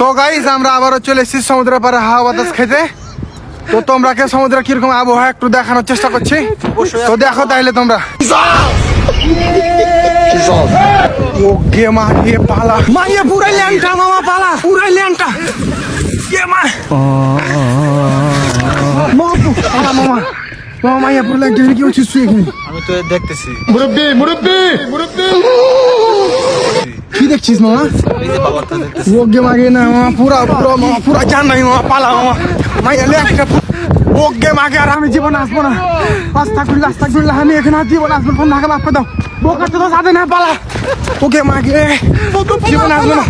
So guys আমরা আবারও চলে এসেছি সমুদ্রের পাড়ে হাওয়া বাতাস খেতে। তো তোমরা কে সমুদ্রে কিরকম আবহাওয়া একটু দেখানোর চেষ্টা করছি, তো দেখো তাইলে তোমরা। ওকে মা ये पाला माँ ये पूरा लैंटा मामा पाला पूरा लैंटा ये माँ मामा मामा मामा ये पूरा लैंटा কি হচ্ছে শুয়ে এখানে? আমি তো দেখতেছি মুরব্বি মুরব্বি মুরব্বি কি দেখছিস মামা? এই যে বাবাটা দেখতেছি। ওকে মাগে না মামা পুরা জান নাই মামা পালা মামা মাইয়া লেখা ওকে মাগে আর আমি জীবন আসবো না। আস্তাগফিরুল্লাহ আমি এখানে আর জীবন আসবো ফোন ঢাকা মাফ করে দাও। বোকাতে তো সাথে না পালা ওকে মাগে জীবন আসবো না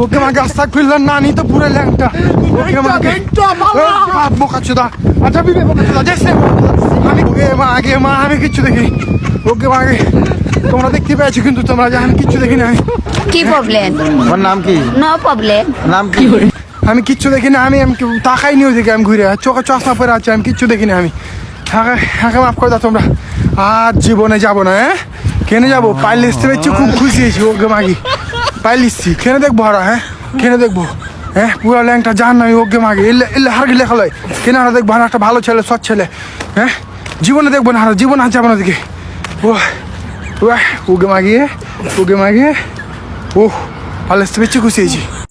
ওকে মাগে আস্তাগফিরুল্লাহ নানি তো পুরো ল্যাংটা ওকে মাগে বোকাচোদা আচ্ছা বিবে বোকাচোদা দেখছে আমি ওকে মাগে মা আমি কিচ্ছু দেখিনি ওকে মাগে তোমরা দেখতে পেয়েছো কিন্তু তোমরা যে আমি কিচ্ছু দেখিনি কি প্রবলেম? তোমার নাম কি? No problem. নাম কি? আমি কিচ্ছু দেখিনি আমি তাকাইনি ওইদিকে আমি ঘুরে চোখে চশমা পরে আছি আমি কিচ্ছু দেখিনি আমি হাঁকে মাফ করে দাও তোমরা আর জীবনে যাবো না হ্যাঁ কেনে যাবো পাইল লিস্তে পেয়েছি খুব খুশি হয়েছি ওকে মাগি পাইল লিসছি কেনে দেখবো হারা হ্যাঁ কেনে দেখবো হ্যাঁ পুরো ল্যাংটা জান না আমি ওকে মাগি এলে হার গেলে খেলায় কেনে হারা দেখবো একটা ভালো ছেলে সৎ ছেলে হ্যাঁ জীবনে দেখবো না হারা জীবন আর যাবো না দিকে ওকে মাগিয়ে ও পাইল লিস্তে পেয়েছি খুশি হয়েছি।